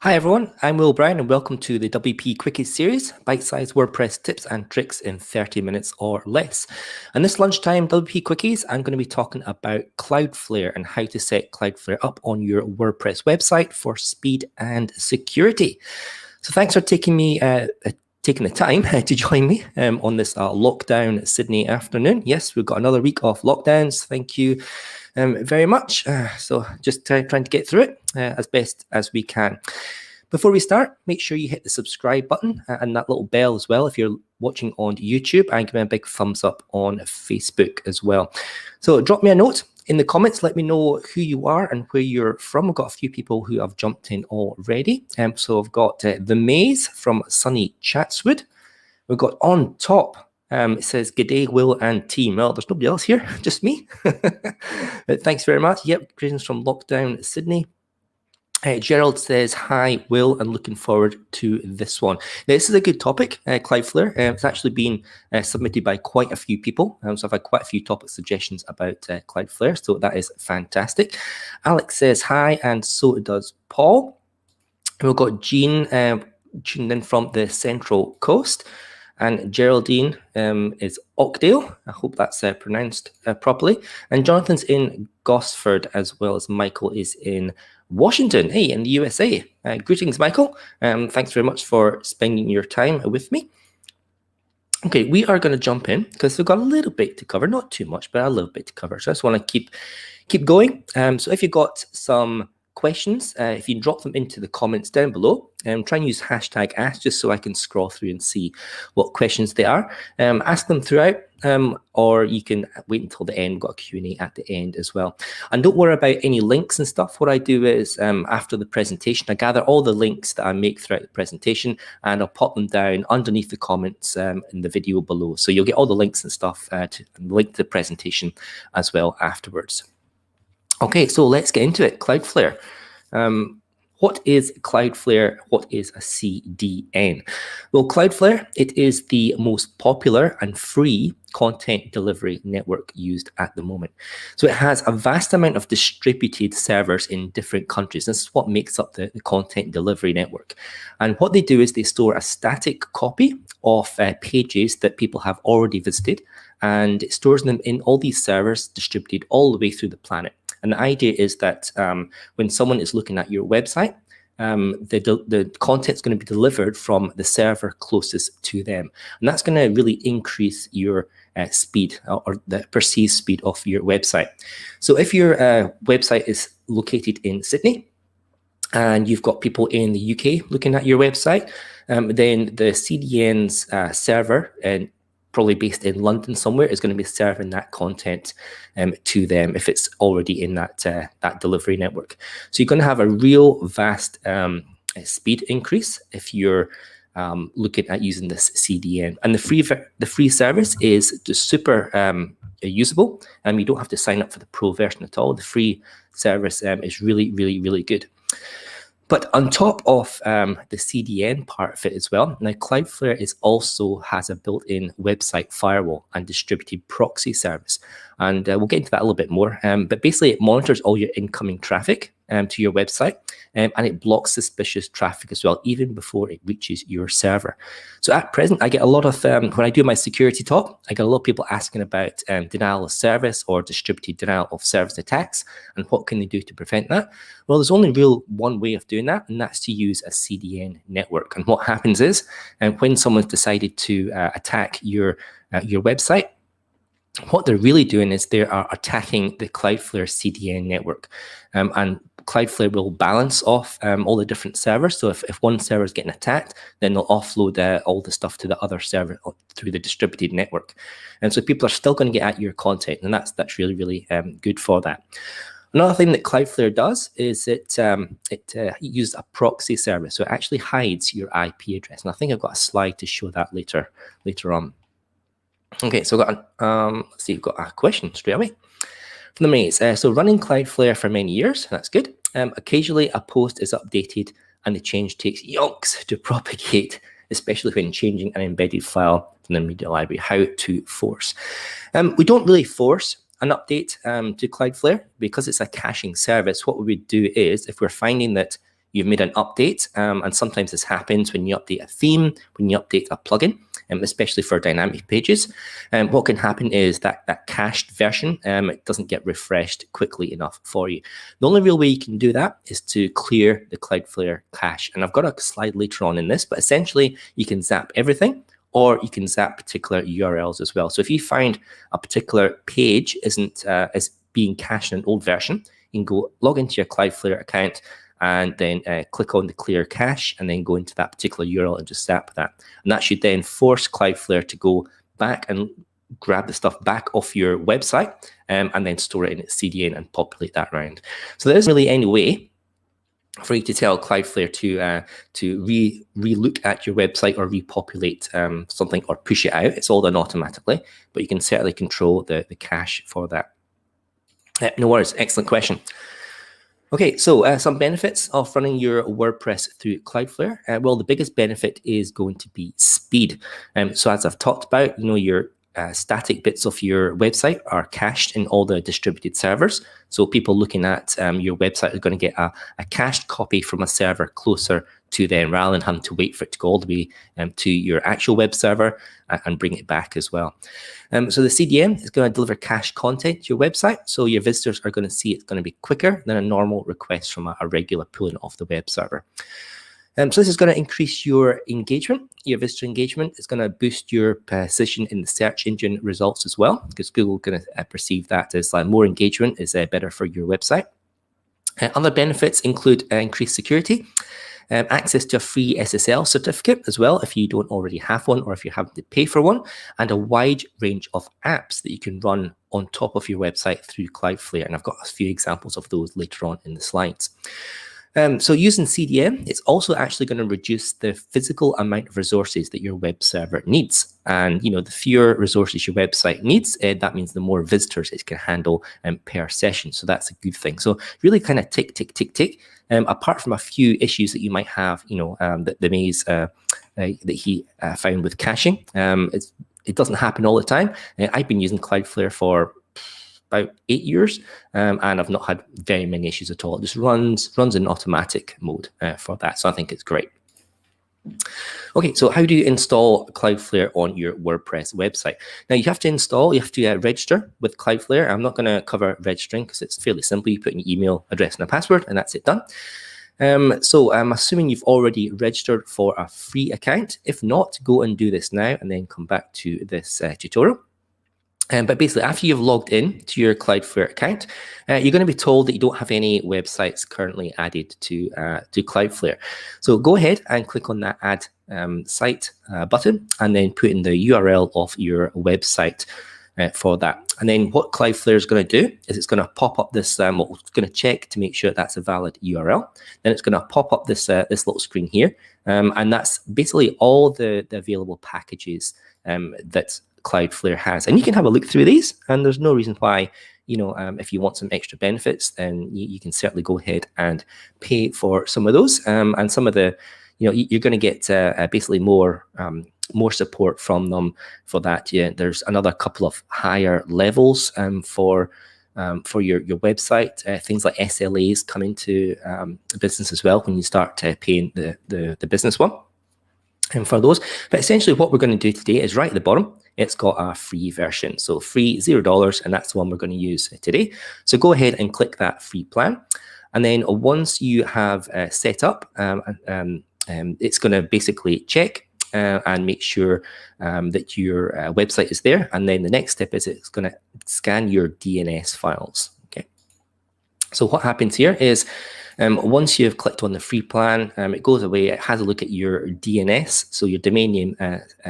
Hi everyone, I'm Will Brown and welcome to the WPQuickies series, bite-sized WordPress tips and tricks in 30 minutes or less. And this lunchtime WPQuickies, I'm going to be talking about Cloudflare and how to set Cloudflare up on your WordPress website for speed and security. So thanks for taking the time to join me on this lockdown Sydney afternoon. Yes, we've got another week of lockdowns. Thank you very much. So just trying to get through it as best as we can. Before we start, make sure you hit the subscribe button and that little bell as well if you're watching on YouTube, and give me a big thumbs up on Facebook as well. So drop me a note in the comments. Let me know who you are and where you're from. We've got a few people who have jumped in already. So I've got The Maze from sunny Chatswood. We've got On Top. It says, "G'day, Will and team." Well, there's nobody else here, just me. But thanks very much. Yep, greetings from lockdown Sydney. Gerald says, "Hi, Will, and looking forward to this one." Now, this is a good topic, Cloudflare. It's actually been submitted by quite a few people. So I've had quite a few topic suggestions about Cloudflare, so that is fantastic. Alex says, "Hi," and so does Paul. And we've got Jean tuned in from the Central Coast. And Geraldine is Oakdale. I hope that's pronounced properly. And Jonathan's in Gosford, as well as Michael is in Washington, hey, in the USA. Greetings, Michael. Thanks very much for spending your time with me. Okay, we are going to jump in because we've got a little bit to cover, not too much, but a little bit to cover. So I just want to keep going. So if you've got some questions, if you drop them into the comments down below, try and use hashtag ask just so I can scroll through and see what questions they are. Ask them throughout, or you can wait until the end. We've got a Q&A at the end as well. And don't worry about any links and stuff. What I do is after the presentation, I gather all the links that I make throughout the presentation and I'll pop them down underneath the comments in the video below. So you'll get all the links and stuff to link to the presentation as well afterwards. Okay, so let's get into it. Cloudflare. What is Cloudflare? What is a CDN? Well, Cloudflare, it is the most popular and free content delivery network used at the moment. So it has a vast amount of distributed servers in different countries. This is what makes up the content delivery network. And what they do is they store a static copy of pages that people have already visited, and it stores them in all these servers distributed all the way through the planet. And the idea is that when someone is looking at your website, the content's going to be delivered from the server closest to them. And that's going to really increase your speed or the perceived speed of your website. So if your website is located in Sydney and you've got people in the UK looking at your website, then the CDN's server, and probably based in London somewhere, is going to be serving that content to them if it's already in that delivery network. So you're going to have a real vast speed increase if you're looking at using this CDN. And the free service is just super usable. You don't have to sign up for the pro version at all. The free service is really, really, really good. But on top of the CDN part of it as well, now Cloudflare also has a built-in website firewall and distributed proxy service. And we'll get into that a little bit more. But basically, it monitors all your incoming traffic to your website, and it blocks suspicious traffic as well, even before it reaches your server. So at present, I get a lot of, when I do my security talk, I get a lot of people asking about denial of service or distributed denial of service attacks, and what can they do to prevent that? Well, there's only one way of doing that, and that's to use a CDN network. And what happens is, when someone's decided to attack your website, what they're really doing is they are attacking the Cloudflare CDN network. And Cloudflare will balance off all the different servers. So if one server is getting attacked, then they'll offload all the stuff to the other server through the distributed network. And so people are still going to get at your content, and that's really, really good for that. Another thing that Cloudflare does is it uses a proxy service. So it actually hides your IP address. And I think I've got a slide to show that later on. Okay, so I've got let's see, we've got a question straight away from The Maze. So running Cloudflare for many years, that's good. Occasionally a post is updated and the change takes yonks to propagate, especially when changing an embedded file from the media library. How to force? We don't really force an update to Cloudflare because it's a caching service. What we would do is, if we're finding that you've made an update, and sometimes this happens when you update a theme, when you update a plugin, especially for dynamic pages. What can happen is that cached version, it doesn't get refreshed quickly enough for you. The only real way you can do that is to clear the Cloudflare cache. And I've got a slide later on in this, but essentially you can zap everything, or you can zap particular URLs as well. So if you find a particular page is being cached in an old version, you can go log into your Cloudflare account and then click on the clear cache and then go into that particular URL and just zap that. And that should then force Cloudflare to go back and grab the stuff back off your website and then store it in its CDN and populate that around. So there isn't really any way for you to tell Cloudflare to re-look at your website or repopulate something or push it out. It's all done automatically, but you can certainly control the cache for that. No worries, excellent question. Okay, so some benefits of running your WordPress through Cloudflare. Well, the biggest benefit is going to be speed. So as I've talked about, your static bits of your website are cached in all the distributed servers. So people looking at your website are going to get a cached copy from a server closer to them, rather than having to wait for it to go all the way to your actual web server and bring it back as well. So the CDN is going to deliver cached content to your website. So your visitors are going to see it's going to be quicker than a normal request from a regular pulling off the web server. So this is going to increase your engagement, your visitor engagement. It's going to boost your position in the search engine results as well, because Google is going to perceive that as more engagement is better for your website. Other benefits include increased security, access to a free SSL certificate as well if you don't already have one or if you're having to pay for one, and a wide range of apps that you can run on top of your website through Cloudflare. And I've got a few examples of those later on in the slides. So using CDN, it's also actually going to reduce the physical amount of resources that your web server needs. And the fewer resources your website needs, that means the more visitors it can handle per session. So that's a good thing. So really kind of tick, tick, tick, tick. Apart from a few issues that you might have, the maze that he found with caching, it doesn't happen all the time. I've been using Cloudflare for about 8 years, and I've not had very many issues at all. It just runs in automatic mode for that. So I think it's great. Okay, so how do you install Cloudflare on your WordPress website? Now you have to register with Cloudflare. I'm not going to cover registering because it's fairly simple. You put an email address and a password and that's it done. So I'm assuming you've already registered for a free account. If not, go and do this now and then come back to this tutorial. But basically, after you've logged in to your Cloudflare account, you're going to be told that you don't have any websites currently added to Cloudflare. So go ahead and click on that Add Site button, and then put in the URL of your website for that. And then what Cloudflare is going to do is it's going to pop up this. It's going to check to make sure that's a valid URL. Then it's going to pop up this little screen here, and that's basically all the available packages that Cloudflare has. And you can have a look through these, and there's no reason why, if you want some extra benefits, then you can certainly go ahead and pay for some of those. And some of the, you're going to get basically more support from them for that. Yeah, there's another couple of higher levels for your website. Things like SLAs come into business as well when you start paying the business one. And for those, but essentially what we're going to do today is right at the bottom, it's got a free version. So free $0, and that's the one we're going to use today. So go ahead and click that free plan. And then once you have set up, it's going to basically check and make sure that your website is there. And then the next step is it's going to scan your DNS files. Okay. So what happens here is once you've clicked on the free plan, it goes away. It has a look at your DNS, so your domain name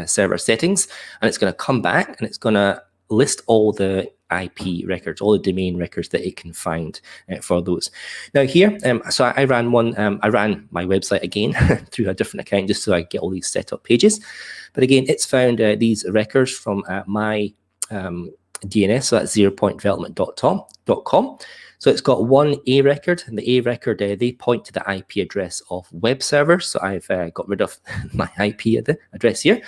server settings, and it's going to come back and it's going to list all the IP records, all the domain records that it can find for those. Now here, so I ran my website again through a different account just so I get all these set up pages. But again, it's found these records from my DNS, so that's zeropointdevelopment.com. So it's got one A record, and the A record, they point to the IP address of web servers. So I've got rid of my IP address here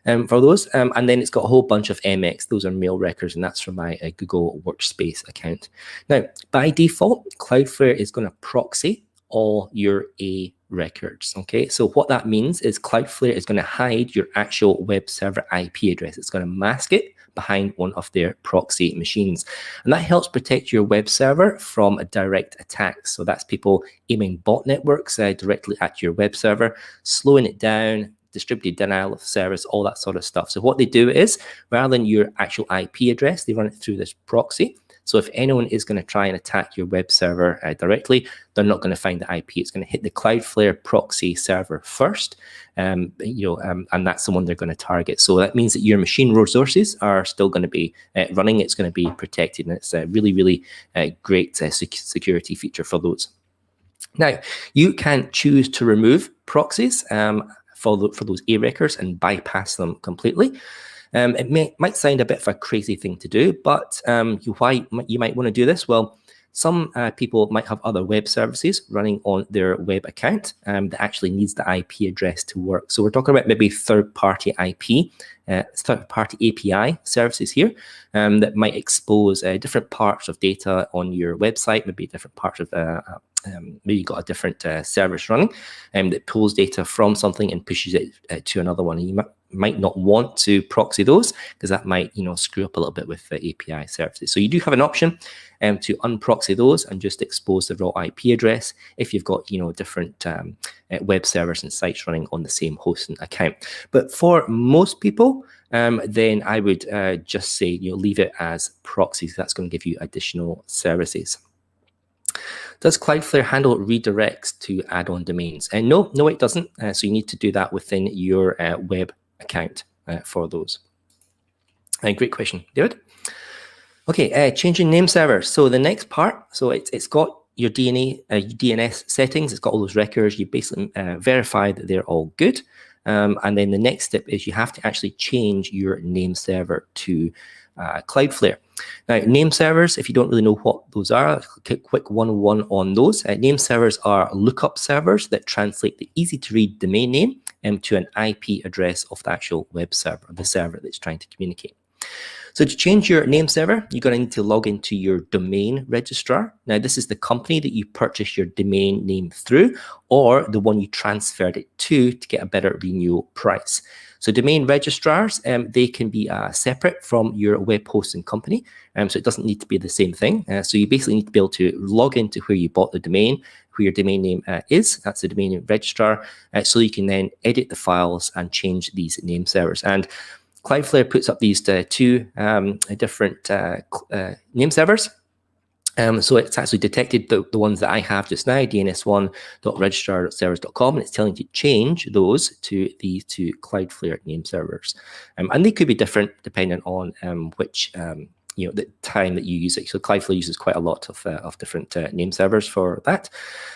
for those. And then it's got a whole bunch of MX. Those are mail records, and that's from my Google Workspace account. Now, by default, Cloudflare is going to proxy all your A records. Okay, so what that means is Cloudflare is going to hide your actual web server IP address. It's going to mask it behind one of their proxy machines. And that helps protect your web server from a direct attacks. So that's people aiming bot networks directly at your web server, slowing it down, distributed denial of service, all that sort of stuff. So what they do is, rather than your actual IP address, they run it through this proxy. So if anyone is going to try and attack your web server directly, they're not going to find the IP. It's going to hit the Cloudflare proxy server first, and that's the one they're going to target. So that means that your machine resources are still going to be running. It's going to be protected, and it's a really, really great security feature for those. Now, you can choose to remove proxies for those A records and bypass them completely. It might sound a bit of a crazy thing to do, but why you might want to do this? Well, some people might have other web services running on their web account that actually needs the IP address to work. So we're talking about maybe third-party IP, third-party API services here that might expose different parts of data on your website, maybe different parts of maybe you've got a different service running that pulls data from something and pushes it to another one. And you might not want to proxy those because that might screw up a little bit with the API services. So you do have an option to unproxy those and just expose the raw IP address if you've got different web servers and sites running on the same hosting account. But for most people, then I would just say leave it as proxies. That's going to give you additional services. Does Cloudflare handle redirects to add-on domains? No, it doesn't. So you need to do that within your web account for those. Great question, David. Okay, changing name servers. So the next part, so it's got your DNS settings. It's got all those records. You basically verify that they're all good. And then the next step is you have to actually change your name server to Cloudflare. Now, name servers, if you don't really know what those are, quick 101 on those. Name servers are lookup servers that translate the easy-to-read domain name to an IP address of the actual web server, the server that's trying to communicate. So to change your name server, you're going to need to log into your domain registrar. Now, this is the company that you purchase your domain name through, or the one you transferred it to get a better renewal price. So domain registrars, they can be separate from your web hosting company, so it doesn't need to be the same thing. So you basically need to be able to log into where you bought the domain, where your domain name is. That's the domain name registrar, so you can then edit the files and change these name servers. And Cloudflare puts up these two different name servers. So it's actually detected the ones that I have just now, dns1.registrar.servers.com, and it's telling you to change those to these two Cloudflare name servers. And they could be different depending on which the time that you use it. So Cloudflare uses quite a lot of different name servers for that.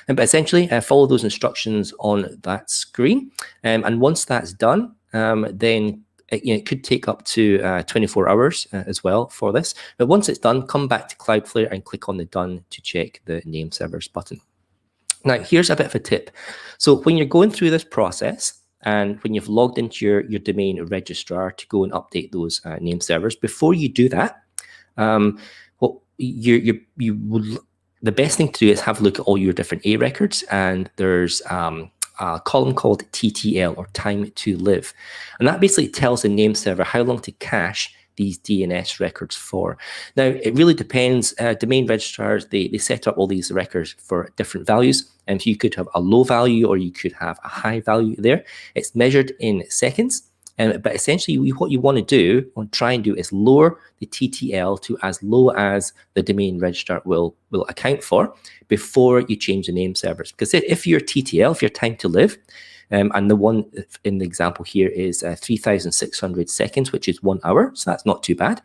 But essentially, follow those instructions on that screen. And once that's done, then it could take up to 24 hours as well for this. But once it's done, come back to Cloudflare and click on the Done to check the name servers button. Now, here's a bit of a tip. So when you're going through this process and when you've logged into your domain registrar to go and update those name servers, before you do that, the best thing to do is have a look at all your different A records, and there's a column called TTL, or time to live. And that basically tells the name server how long to cache these DNS records for. Now, it really depends. Domain registrars, they set up all these records for different values. And you could have a low value or you could have a high value there. It's measured in seconds. But essentially, what you want to do, try and do, is lower the TTL to as low as the domain registrar will account for before you change the name servers. Because if your TTL, if your time to live, and the one in the example here is 3,600 seconds, which is 1 hour, so that's not too bad.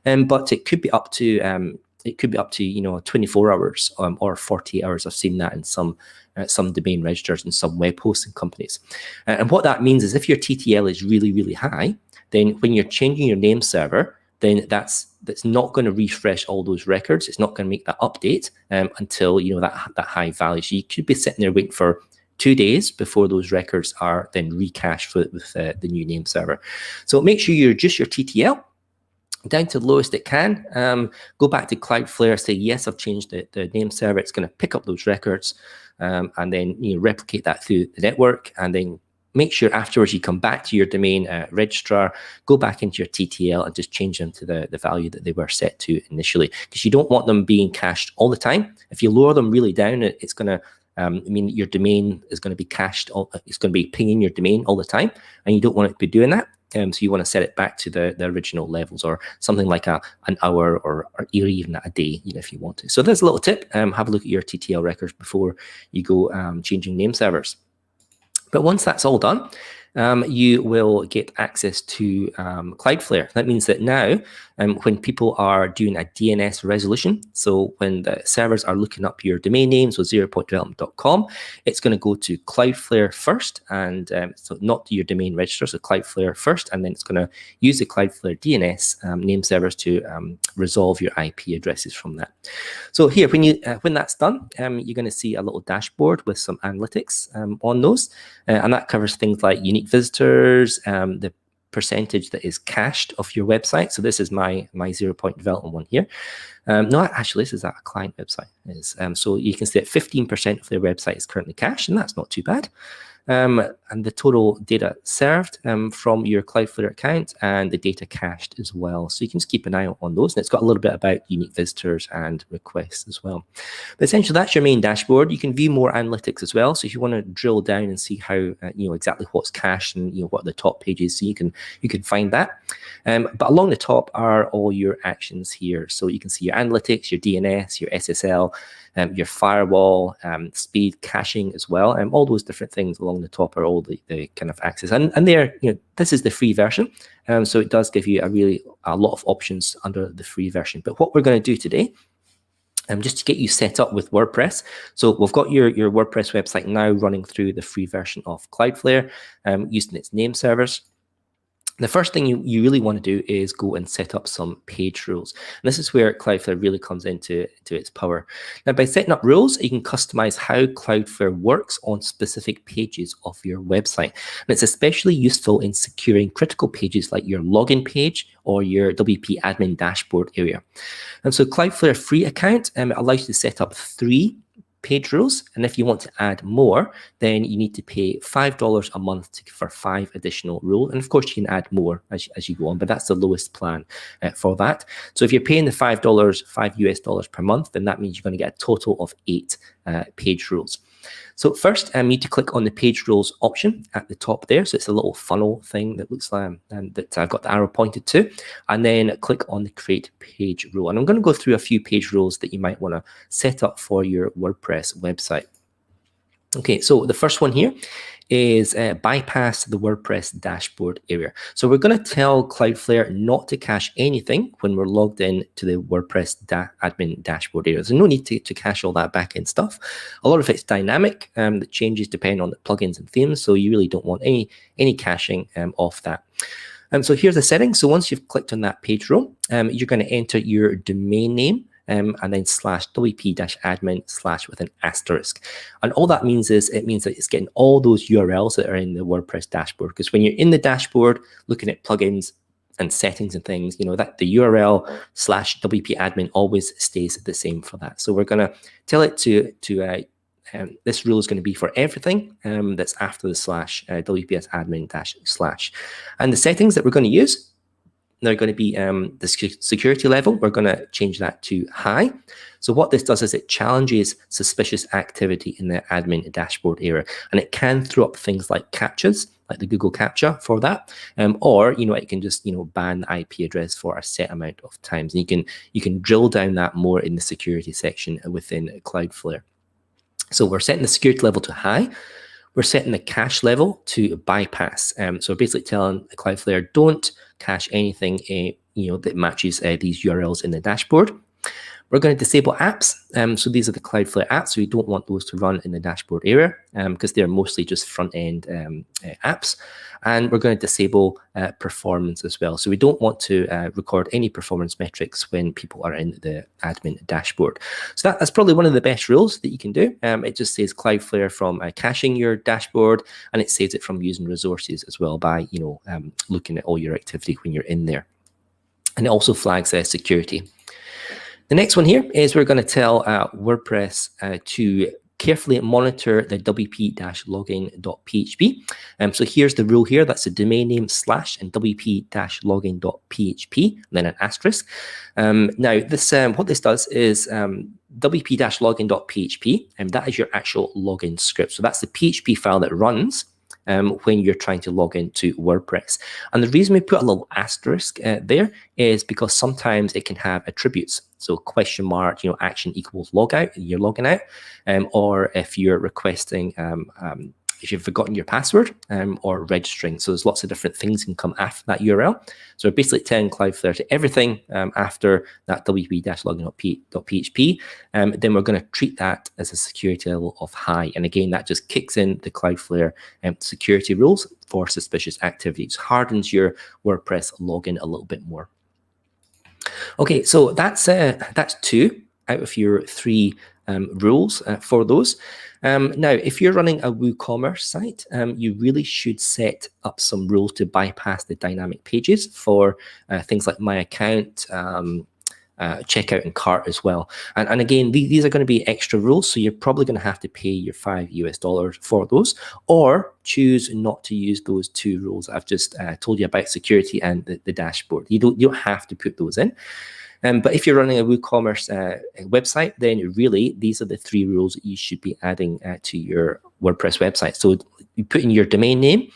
But it could be up to 24 hours or 48 hours. I've seen that in some domain registrars and some web hosting companies. And what that means is if your TTL is really, really high, then when you're changing your name server, then that's not going to refresh all those records. It's not going to make that update until that high value. So you could be sitting there waiting for 2 days before those records are then recached with the new name server. So make sure you adjust your TTL. down to the lowest it can. Go back to Cloudflare, say, yes, I've changed the name server. It's going to pick up those records and then replicate that through the network, and then make sure afterwards you come back to your domain registrar, go back into your TTL and just change them to the value that they were set to initially, because you don't want them being cached all the time. If you lower them really down, it's going to mean your domain is going to be cached. It's going to be pinging your domain all the time, and you don't want it to be doing that. So you want to set it back to the original levels, or something like an hour or even a day, if you want to. So there's a little tip. Have a look at your TTL records before you go changing name servers. But once that's all done, you will get access to Cloudflare. That means that now, when people are doing a DNS resolution, so when the servers are looking up your domain name, so 0pointdevelopment.com, it's going to go to Cloudflare first, and so not your domain register, so Cloudflare first, and then it's going to use the Cloudflare DNS name servers to resolve your IP addresses from that. So here, when that's done, you're going to see a little dashboard with some analytics on those, and that covers things like unique visitors, the percentage that is cached of your website. So this is my 0 Point Development one here. No, actually, this is a client website. So you can see that 15% of their website is currently cached, and that's not too bad. And the total data served from your Cloudflare account, and the data cached as well. So you can just keep an eye on those. And it's got a little bit about unique visitors and requests as well. But essentially, that's your main dashboard. You can view more analytics as well. So if you want to drill down and see how exactly what's cached and what the top page is, so you can find that. But along the top are all your actions here. So you can see your analytics, your DNS, your SSL, your firewall, speed, caching as well. All those different things along the top are all the kind of access. And there, this is the free version. So it does give you a lot of options under the free version. But what we're going to do today, just to get you set up with WordPress. So we've got your WordPress website now running through the free version of Cloudflare, using its name servers. The first thing you really want to do is go and set up some page rules. And this is where Cloudflare really comes into its power. Now, by setting up rules, you can customize how Cloudflare works on specific pages of your website. And it's especially useful in securing critical pages like your login page or your WP admin dashboard area. And so Cloudflare free account allows you to set up 3 page rules, and if you want to add more, then you need to pay $5 a month for 5 additional rules. And of course, you can add more as you go on, but that's the lowest plan for that. So if you're paying the $5 US per month, then that means you're going to get a total of 8 page rules. So first, you need to click on the page rules option at the top there. So it's a little funnel thing that looks like that I've got the arrow pointed to, and then click on the create page rule. And I'm going to go through a few page rules that you might want to set up for your WordPress website. Okay, so the first one here is bypass the WordPress dashboard area. So we're going to tell Cloudflare not to cache anything when we're logged in to the WordPress admin dashboard area. There's no need to cache all that backend stuff. A lot of it's dynamic. The changes depend on the plugins and themes, so you really don't want any caching off that. So here's the settings. So once you've clicked on that page rule, you're going to enter your domain name, and then /wp-admin/ with an asterisk. And all that means is it means that it's getting all those URLs that are in the WordPress dashboard. Because when you're in the dashboard looking at plugins and settings and things, that the URL /wp-admin always stays the same for that. So we're going to tell it to this rule is going to be for everything that's after the /wps-admin-/. And the settings that we're going to use, they're going to be the security level. We're going to change that to high. So what this does is it challenges suspicious activity in the admin dashboard area, and it can throw up things like CAPTCHAs, like the Google CAPTCHA for that, or it can just ban the IP address for a set amount of times. And you can drill down that more in the security section within Cloudflare. So we're setting the security level to high. We're setting the cache level to bypass. So we're basically telling Cloudflare, don't cache anything that matches these URLs in the dashboard. We're going to disable apps. So these are the Cloudflare apps. So we don't want those to run in the dashboard area because they're mostly just front-end apps. And we're going to disable performance as well. So we don't want to record any performance metrics when people are in the admin dashboard. So that's probably one of the best rules that you can do. It just saves Cloudflare from caching your dashboard, and it saves it from using resources as well by looking at all your activity when you're in there. and it also flags security. The next one here is we're going to tell WordPress to carefully monitor the wp-logging.php. So here's the rule here. That's the domain name / and wp-logging.php, then an asterisk. Now, this what this does is wp-logging.php, and that is your actual login script. So that's the PHP file that runs when you're trying to log into WordPress. And the reason we put a little asterisk there is because sometimes it can have attributes. So question mark, action equals logout, you're logging out, or if you're requesting, if you've forgotten your password or registering. So there's lots of different things can come after that URL. So we're basically telling Cloudflare to everything after that wp-logging.php, then we're going to treat that as a security level of high. And again, that just kicks in the Cloudflare security rules for suspicious activities, hardens your WordPress login a little bit more. Okay, so that's 2 out of your 3 rules for those. Now, if you're running a WooCommerce site, you really should set up some rules to bypass the dynamic pages for things like My Account, checkout and cart as well. And again, these are going to be extra rules, so you're probably going to have to pay your $5 for those, or choose not to use those 2 rules I've just told you about, security and the dashboard. You don't have to put those in. But if you're running a WooCommerce website, then really these are the 3 rules that you should be adding to your WordPress website. So you put in your domain name.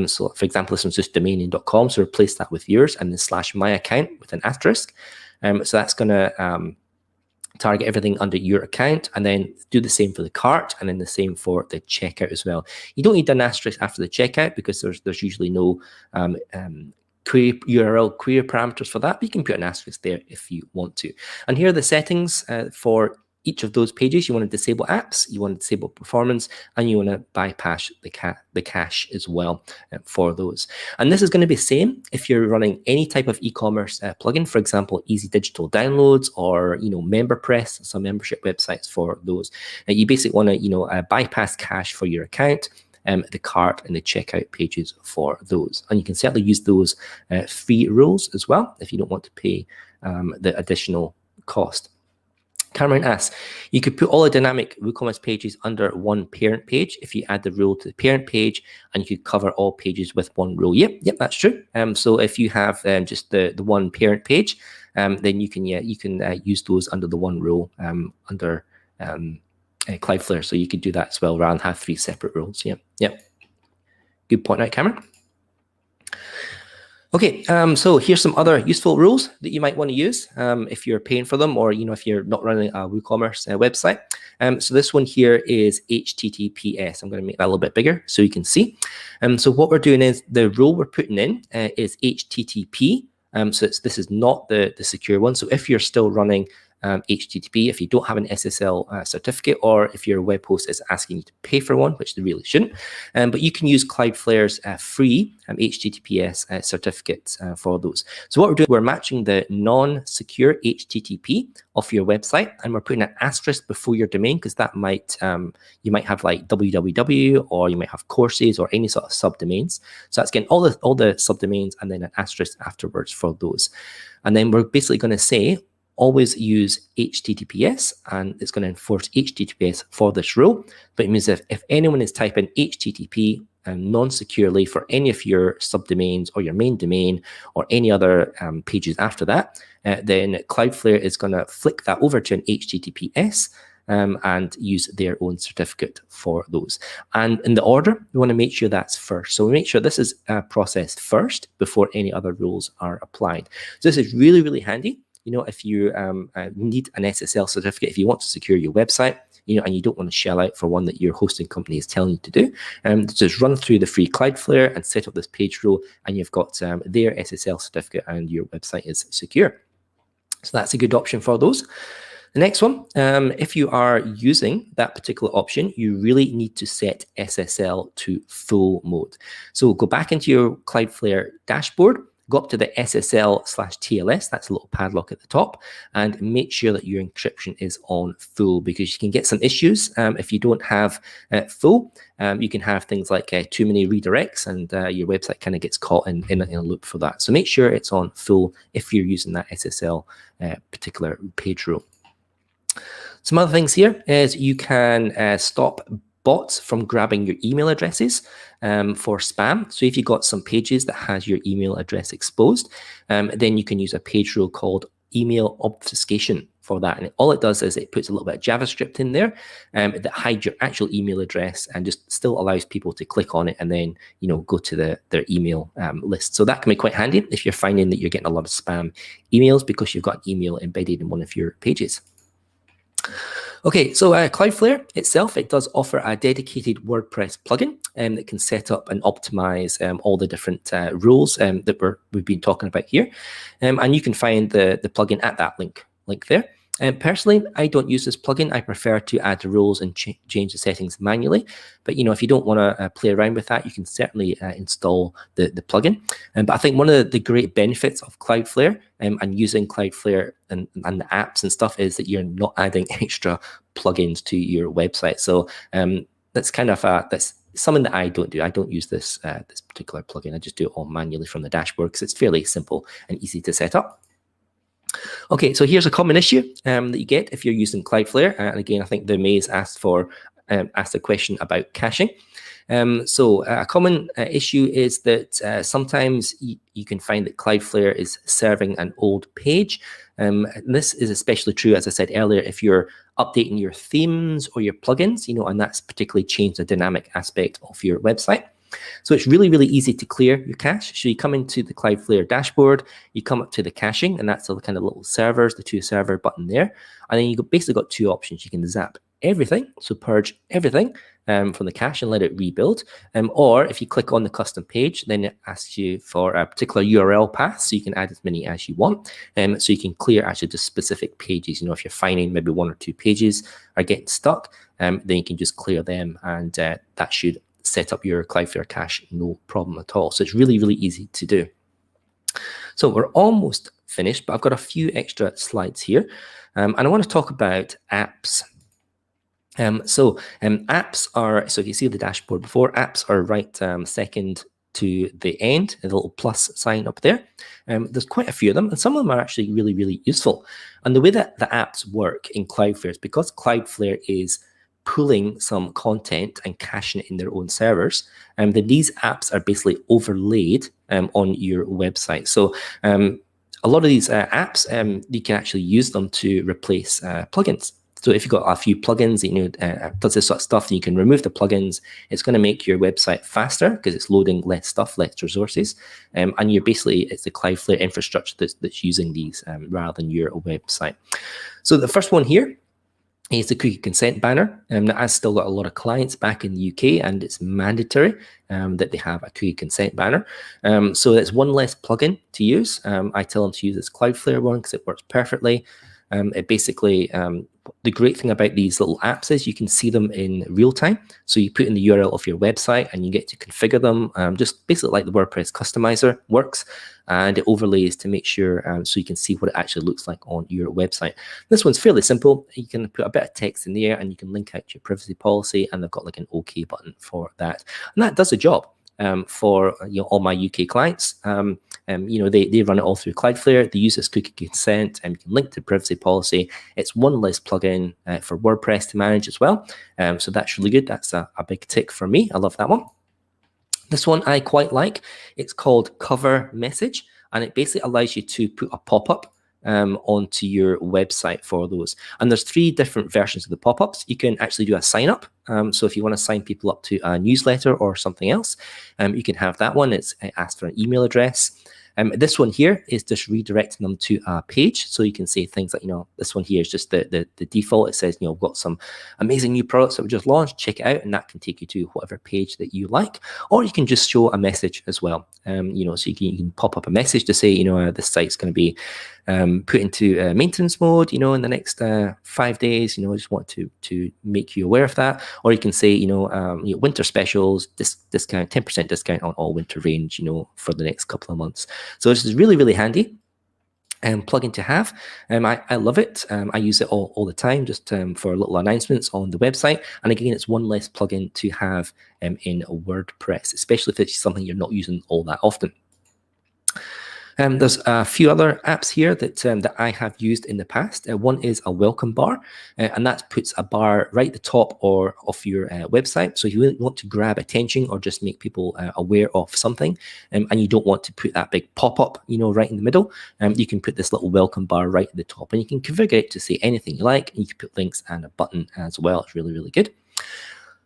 So for example, this one's just domainname.com. So replace that with yours and then /myaccount with an asterisk. So that's going to target everything under your account, and then do the same for the cart, and then the same for the checkout as well. You don't need an asterisk after the checkout because there's usually no URL query parameters for that, but you can put an asterisk there if you want to. And here are the settings for each of those pages. You want to disable apps, you want to disable performance, and you want to bypass the cache as well for those. And this is going to be the same if you're running any type of e-commerce plugin, for example, Easy Digital Downloads or MemberPress, some membership websites for those. You basically want to bypass cache for your account, the cart and the checkout pages for those. And you can certainly use those free rules as well if you don't want to pay the additional cost. Cameron asks, you could put all the dynamic WooCommerce pages under one parent page if you add the rule to the parent page, and you could cover all pages with one rule. Yep, that's true. So if you have just the one parent page, then you can use those under the one rule under Cloudflare. So you could do that as well rather than have 3 separate rules. Yep. Good point out, Cameron. Okay, so here's some other useful rules that you might want to use if you're paying for them, or if you're not running a WooCommerce website. So this one here is HTTPS. I'm going to make that a little bit bigger so you can see. So what we're doing is the rule we're putting in is HTTP. So this is not the secure one. So if you're still running HTTP, if you don't have an SSL certificate, or if your web host is asking you to pay for one, which they really shouldn't, but you can use Cloudflare's free HTTPS certificates for those. So what we're doing, we're matching the non-secure HTTP of your website, and we're putting an asterisk before your domain, because that might you might have like www, or you might have courses or any sort of subdomains. So that's getting all the subdomains and then an asterisk afterwards for those. And then we're basically going to say always use HTTPS, and it's going to enforce HTTPS for this rule. But it means if anyone is typing HTTP non-securely for any of your subdomains or your main domain or any other pages after that, then Cloudflare is going to flick that over to an HTTPS and use their own certificate for those. And in the order, we want to make sure that's first. So we make sure this is processed first before any other rules are applied. So this is really, really handy. If you need an SSL certificate, if you want to secure your website, and you don't want to shell out for one that your hosting company is telling you to do, just run through the free Cloudflare and set up this page rule, and you've got their SSL certificate and your website is secure. So that's a good option for those. The next one, if you are using that particular option, you really need to set SSL to full mode. So go back into your Cloudflare dashboard, go up to the SSL/TLS, that's a little padlock at the top, and make sure that your encryption is on full, because you can get some issues if you don't have full. You can have things like too many redirects, and your website kind of gets caught in a loop for that. So make sure it's on full if you're using that SSL particular page rule. Some other things here is you can stop bots from grabbing your email addresses for spam. So if you've got some pages that has your email address exposed, then you can use a page rule called email obfuscation for that. And all it does is it puts a little bit of JavaScript in there that hides your actual email address and just still allows people to click on it and then, you know, go to their email list. So that can be quite handy if you're finding that you're getting a lot of spam emails because you've got email embedded in one of your pages. Okay, so Cloudflare itself, it does offer a dedicated WordPress plugin that can set up and optimize all the different rules that we've been talking about here. And you can find the plugin at that link there. Personally, I don't use this plugin. I prefer to add the rules and change the settings manually. But you know, if you don't want to play around with that, you can certainly install the plugin. But I think one of the great benefits of Cloudflare and using Cloudflare and the apps and stuff is that you're not adding extra plugins to your website. So that's kind of that's something that I don't do. I don't use this this particular plugin. I just do it all manually from the dashboard because it's fairly simple and easy to set up. Okay, so here's a common issue that you get if you're using Cloudflare. And again, I think the Maze asked a question about caching. So a common issue is that sometimes you can find that Cloudflare is serving an old page. And this is especially true, as I said earlier, if you're updating your themes or your plugins, you know, and that's particularly changed the dynamic aspect of your website. So it's really, really easy to clear your cache. So you come into the Cloudflare dashboard, you come up to the caching, and that's the kind of little servers, the two server button there. And then you basically got two options. You can zap everything, so purge everything from the cache and let it rebuild. Or if you click on the custom page, then it asks you for a particular URL path, so you can add as many as you want. So you can clear actually just specific pages. You know, if you're finding maybe one or two pages are getting stuck, then you can just clear them, and that should set up your Cloudflare cache, no problem at all. So it's really, really easy to do. So we're almost finished, but I've got a few extra slides here. And I want to talk about apps. Apps are, so if you see the dashboard before, apps are right second to the end, a little plus sign up there. There's quite a few of them, and some of them are actually really, really useful. And the way that the apps work in Cloudflare is because Cloudflare is pulling some content and caching it in their own servers, then these apps are basically overlaid on your website. So a lot of these apps, you can actually use them to replace plugins. So if you've got a few plugins, you know, does this sort of stuff, you can remove the plugins. It's going to make your website faster because it's loading less stuff, less resources. And you're basically, it's the Cloudflare infrastructure that's using these rather than your website. So the first one here is the cookie consent banner. That has still got a lot of clients back in the UK, and it's mandatory that they have a cookie consent banner. So it's one less plugin to use. I tell them to use this Cloudflare one because it works perfectly. It basically, the great thing about these little apps is you can see them in real time. So you put in the URL of your website and you get to configure them, just basically like the WordPress customizer works, and it overlays to make sure so you can see what it actually looks like on your website. This one's fairly simple. You can put a bit of text in there and you can link out your privacy policy, and they've got like an OK button for that. And that does the job. For all my UK clients, they run it all through Cloudflare. They use this cookie consent, and you can link to privacy policy. It's one less plugin for WordPress to manage as well. So that's really good. That's a big tick for me. I love that one. This one I quite like. It's called Cover Message, and it basically allows you to put a pop-up onto your website for those. And there's 3 different versions of the pop-ups. You can actually do a sign up. So if you want to sign people up to a newsletter or something else, you can have that one. It asks for an email address. This one here is just redirecting them to a page. So you can say things like, this one here is just the default. It says, we've got some amazing new products that we just launched. Check it out. And that can take you to whatever page that you like. Or you can just show a message as well. So you can pop up a message to say, this site's going to be put into maintenance mode, you know, in the next 5 days. You know, I just want to make you aware of that. Or you can say, you know, winter specials, discount, 10% discount on all winter range, you know, for the next couple of months. So this is really, really handy plugin to have. I love it. I use it all the time, just for little announcements on the website. And again, it's one less plugin to have in WordPress, especially if it's something you're not using all that often. There's a few other apps here that I have used in the past. One is a welcome bar, and that puts a bar right at the top or of your website. So if you want to grab attention or just make people aware of something, and you don't want to put that big pop-up, you know, right in the middle, you can put this little welcome bar right at the top, and you can configure it to say anything you like, and you can put links and a button as well. It's really, really good.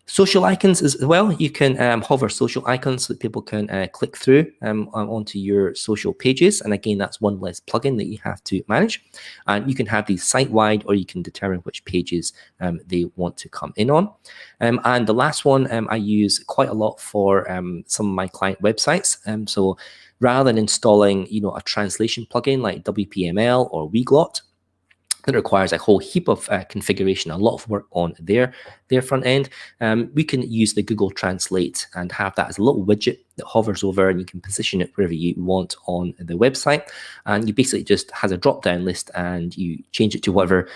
Social icons as well. You can hover social icons so that people can click through onto your social pages. And again, that's one less plugin that you have to manage. And you can have these site-wide, or you can determine which pages they want to come in on. And the last one I use quite a lot for some of my client websites. So rather than installing, you know, a translation plugin like WPML or Weglot, that requires a whole heap of configuration, a lot of work on their front end. We can use the Google Translate and have that as a little widget that hovers over, and you can position it wherever you want on the website. And you basically just has a drop-down list, and you change it to whatever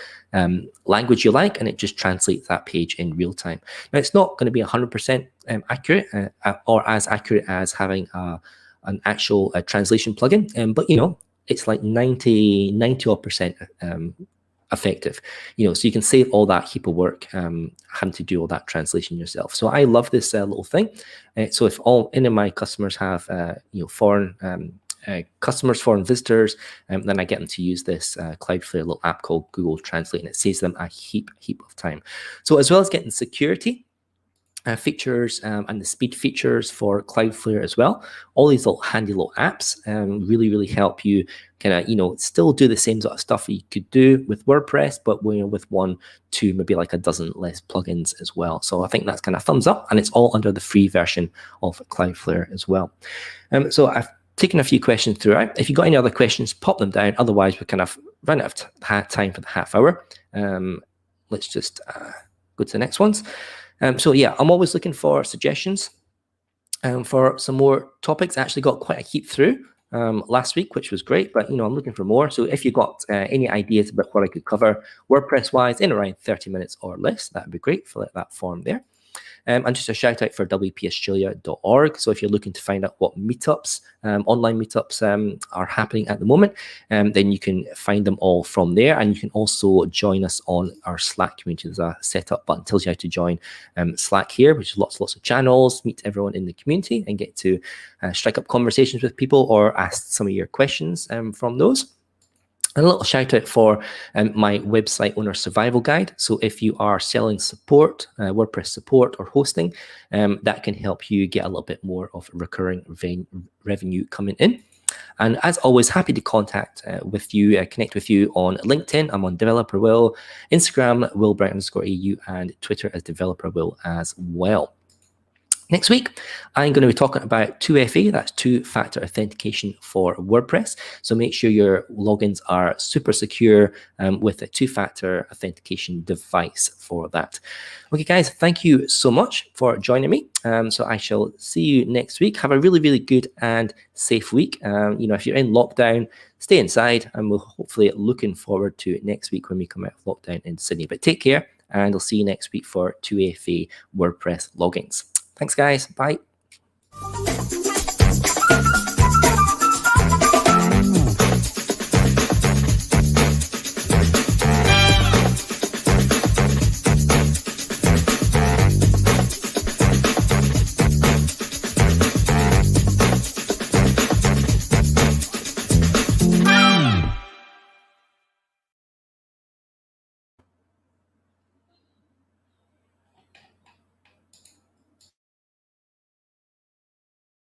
language you like, and it just translates that page in real time. Now, it's not going to be 100% accurate or as accurate as having an actual translation plugin, but you know, it's like 90% effective, you know, so you can save all that heap of work having to do all that translation yourself. So I love this little thing. So if any of my customers have you know, foreign customers, foreign visitors, then I get them to use this Cloudflare little app called Google Translate, and it saves them a heap of time. So as well as getting security features and the speed features for Cloudflare as well, all these little handy little apps really help you kind of, you know, still do the same sort of stuff you could do with WordPress, but with 1, 2, maybe like a dozen less plugins as well. So I think that's kind of thumbs up, and it's all under the free version of Cloudflare as well. So I've taken a few questions throughout. If you've got any other questions, pop them down. Otherwise, we kind of run out of time for the half hour. Let's just go to the next ones. So yeah, I'm always looking for suggestions for some more topics. I actually got quite a heap through last week, which was great, but you know, I'm looking for more. So if you got any ideas about what I could cover WordPress-wise in around 30 minutes or less, that would be great. Fill out that form there. And just a shout out for WPAustralia.org. So if you're looking to find out what meetups, online meetups are happening at the moment, then you can find them all from there. And you can also join us on our Slack community. There's a setup button that tells you how to join Slack here, which is lots of channels, meet everyone in the community, and get to strike up conversations with people or ask some of your questions from those. A little shout out for my website owner survival guide. So if you are selling support, WordPress support or hosting, that can help you get a little bit more of recurring revenue coming in. And as always, happy to connect with you on LinkedIn. I'm on Developer Will, Instagram, Will_AU, and Twitter as Developer Will as well. Next week, I'm going to be talking about 2FA, that's two-factor authentication for WordPress. So make sure your logins are super secure with a two-factor authentication device for that. Okay, guys, thank you so much for joining me. So I shall see you next week. Have a really good and safe week. You know, if you're in lockdown, stay inside, and we'll hopefully looking forward to next week when we come out of lockdown in Sydney. But take care, and I'll see you next week for 2FA WordPress logins. Thanks, guys. Bye.